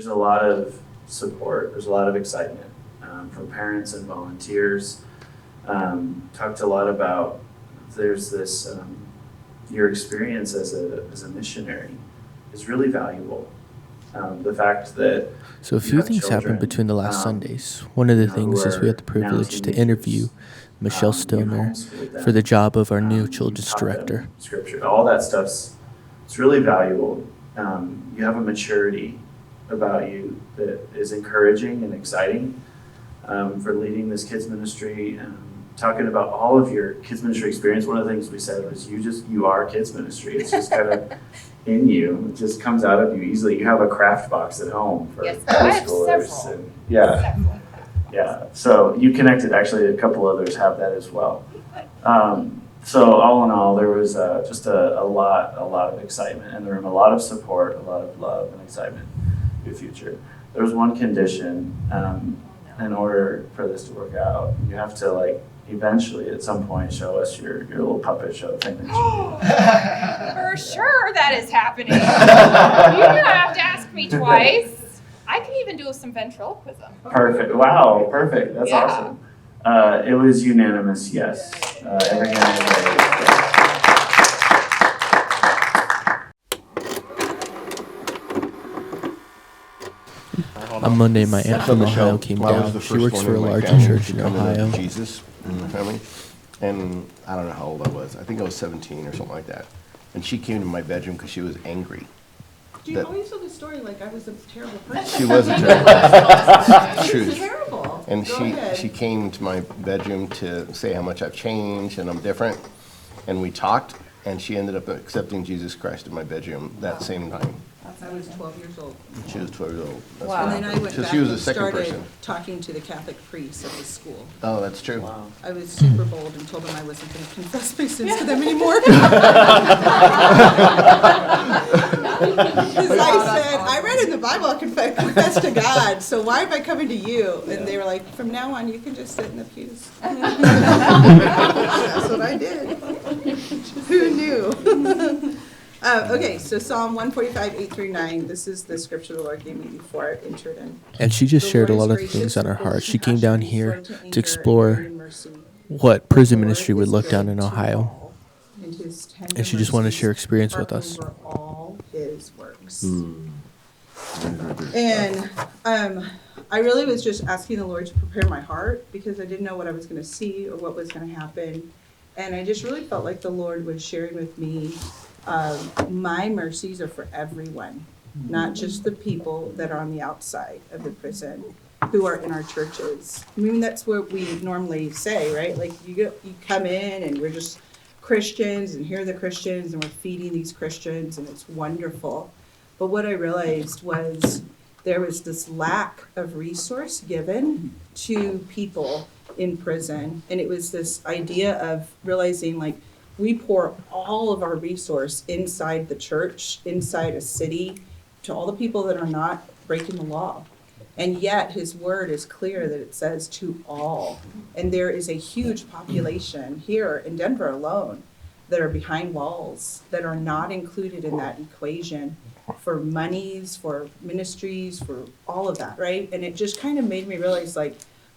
there's a lot of support, there's a lot of excitement from parents and volunteers. Talked a lot about there's this your experience as a missionary is really valuable. The fact that so a few things happened between the last Sundays. One of the things is we had the privilege to interview Michelle Stoner for the job of our new children's director. Scripture, all that stuff's it's really valuable. You have a maturity about you that is encouraging and exciting for leading this kids ministry. Talking about all of your kids ministry experience, one of the things we said was you are kids ministry. It's just kind of in you. It just comes out of you easily. You have a craft box at home for preschoolers. And yeah. So you connected. Actually, a couple others have that as well. So all in all, there was just a lot of excitement in the room, a lot of support, a lot of love and excitement for your future. There was one condition in order for this to work out. You have to eventually at some point show us your little puppet show thing that you do. For sure that is happening. You don't have to ask me twice. I can even do some ventriloquism. Perfect. Wow, perfect. That's awesome. It was unanimous, yes. Every hand On Monday, my aunt from Ohio came down. She works for a large church in Ohio. Jesus in the family, and I don't know how old I was. I think I was 17 or something like that. And she came to my bedroom because she was angry. Do you always tell the story like I was a terrible person? She was a terrible person. She was terrible. And she came to my bedroom to say how much I've changed and I'm different. And we talked, and she ended up accepting Jesus Christ in my bedroom that same night. I was 12 years old. She was 12 years old. That's Wow. And then I went so back she was and the second started person. talking to the Catholic priest at the school. Oh, that's true. Wow. I was super bold and told them I wasn't going to confess my sins to them anymore. Because I said, I read in the Bible I confess to God, so why am I coming to you? And they were like, from now on, you can just sit in the pews. That's what I did. Who knew? Okay, so Psalm 145, 8 through 9. This is the scripture the Lord gave me before I entered in. And she just shared a lot of things on her heart. She came down here to explore what prison ministry would look down in Ohio. And she just wanted to share her experience with us. All his works. And I really was just asking the Lord to prepare my heart because I didn't know what I was going to see or what was going to happen. And I just really felt like the Lord was sharing with me, my mercies are for everyone, not just the people that are on the outside of the prison who are in our churches. I mean, that's what we normally say, right? Like you come in and we're just Christians and here are the Christians and we're feeding these Christians and it's wonderful. But what I realized was there was this lack of resource given to people in prison. And it was this idea of realizing like we pour all of our resource inside the church, inside a city, to all the people that are not breaking the law. And yet his word is clear that it says to all. And there is a huge population here in Denver alone that are behind walls, that are not included in that equation for monies, for ministries, for all of that, right? And it just kind of made me realize, like,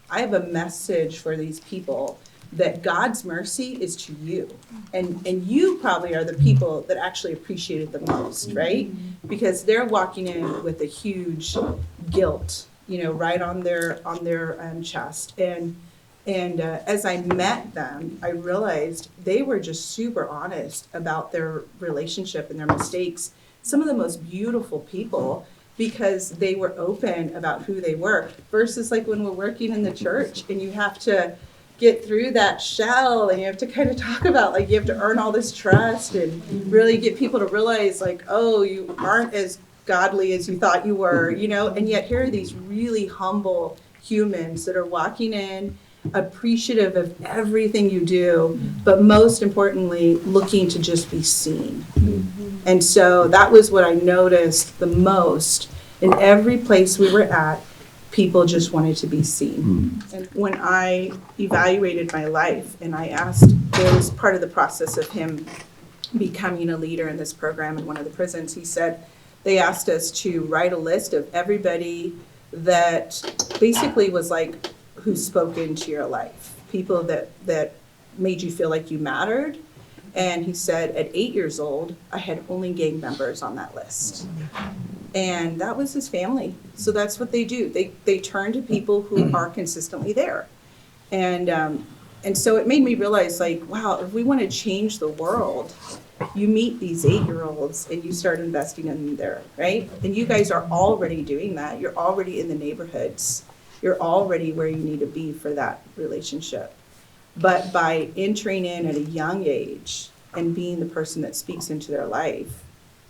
I have a message for these people that God's mercy is to you. And you probably are the people that actually appreciate it the most, right? Because they're walking in with a huge guilt, right on their chest. And as I met them, I realized they were just super honest about their relationship and their mistakes. Some of the most beautiful people, because they were open about who they were, versus like when we're working in the church and you have to get through that shell and you have to kind of talk about, like, you have to earn all this trust and really get people to realize, like, oh, you aren't as godly as you thought you were, and yet here are these really humble humans that are walking in, appreciative of everything you do, but most importantly, looking to just be seen. And so that was what I noticed the most. In every place we were at, people just wanted to be seen. And when I evaluated my life and I asked, there was part of the process of him becoming a leader in this program in one of the prisons, he said, they asked us to write a list of everybody that basically was like who spoke into your life, people that made you feel like you mattered. And he said at 8 years old, I had only gang members on that list. And that was his family. So that's what they do. They turn to people who are consistently there. And so it made me realize, like, wow, if we want to change the world, you meet these 8-year-olds and you start investing in them there, right? And you guys are already doing that. You're already in the neighborhoods. You're already where you need to be for that relationship. But by entering in at a young age and being the person that speaks into their life,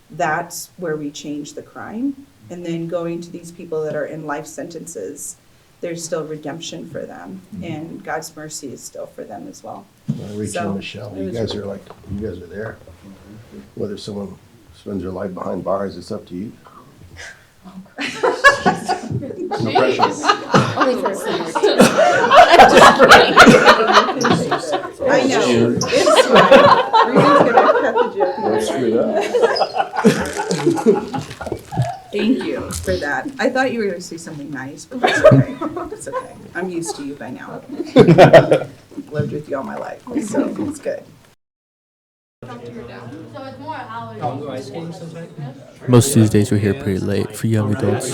that's where we change the crime. And then going to these people that are in life sentences, there's still redemption for them, and God's mercy is still for them as well. Rachel and Michelle, you guys are there. Whether someone spends their life behind bars, it's up to you. No pressure. Only for a summer. I know. It's fine. Regan's gonna cut the joke. Don't screw it up. Thank you for that. I thought you were gonna say something nice, but that's okay. It's okay. I'm used to you by now. Lived with you all my life, so it's good. Most Tuesdays we're here pretty late for young adults.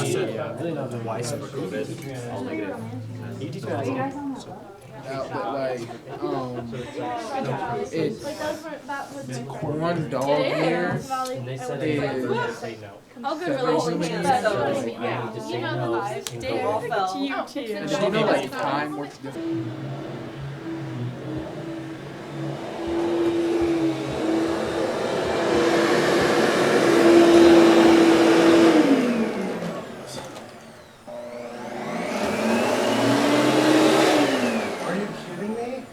It's one dog here is All good relationships. Yeah, you know the vibe. Dave, to you too. you know like time works different. Are you kidding me?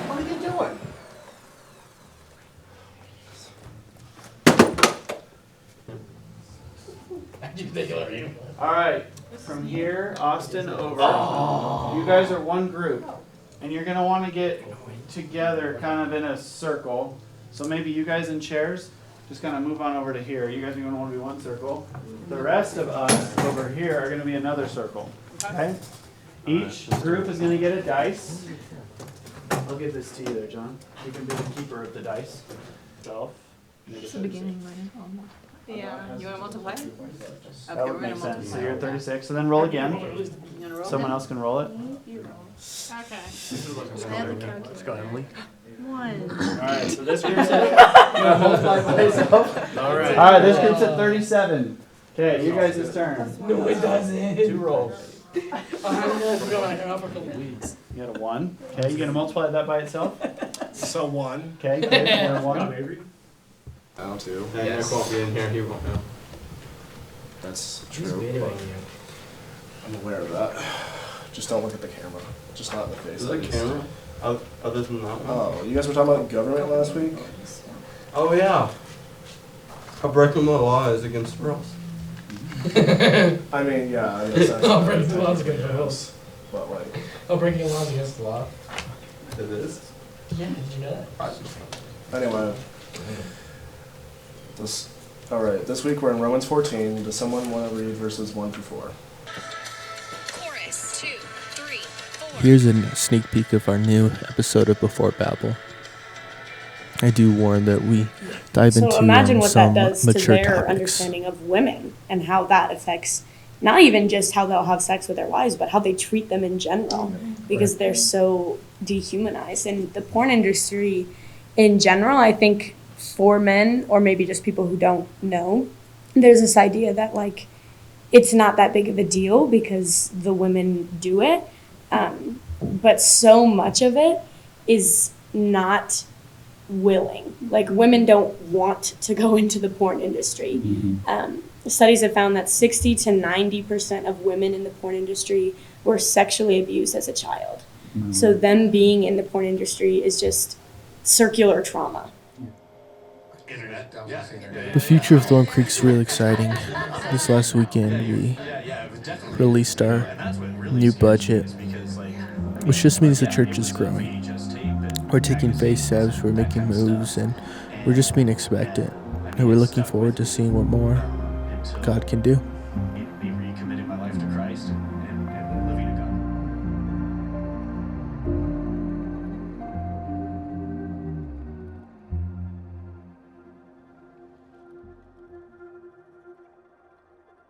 What are you doing? All right, from here, Austin over. You guys are one group, and you're gonna want to get together kind of in a circle. So maybe you guys in chairs, just kind of move on over to here. You guys are gonna want to be one circle. The rest of us over here are gonna be another circle. Okay? Each group is gonna get a dice. I'll give this to you there, John. You can be the keeper of the dice. Self. It's the beginning, right? Yeah, you want to multiply? That would make sense. So you're at 36. So then roll again. Someone else can roll it. Okay. Let's go, Emily. Alright, so this group's at Alright, this group's at 37. Okay, you guys' turn. No, it doesn't. 2 rolls. I haven't hung out for a couple weeks. You got a 1. Okay, you gonna multiply that by itself? So 1. Okay, good. You got a 1. Now 2. Nick won't be in here, he won't know. That's true. I'm aware of that. Just don't look at the camera. Just not in the face. Is that camera? Other than that one? Oh, you guys were talking about government last week? Oh yeah. How breaking the law is against rules. I mean, yeah. Oh, breaking the law is against the rules. But like, Oh, breaking the law is against the law. It is? Yeah, did you know that? anyway. Alright, this week we're in Romans 14. Does someone want to read verses 1 through 4? Chorus 2, 3, 4. Here's a sneak peek of our new episode of Before Babel. I do warn that we dive So into imagine what some that does to mature their topics. understanding of women and how that affects not even just how they'll have sex with their wives, but how they treat them in general, because they're so dehumanized. And the porn industry in general, I think for men, or maybe just people who don't know, there's this idea that like it's not that big of a deal because the women do it. But so much of it is not willing. Like women don't want to go into the porn industry. Studies have found that 60 to 90% of women in the porn industry were sexually abused as a child. So them being in the porn industry is just circular trauma. The future of ThornCreek's really exciting. This last weekend we released our new budget, which just means the church is growing. we're taking faith steps, we're making moves, and we're just being expectant. And we're looking forward to seeing what more God can do.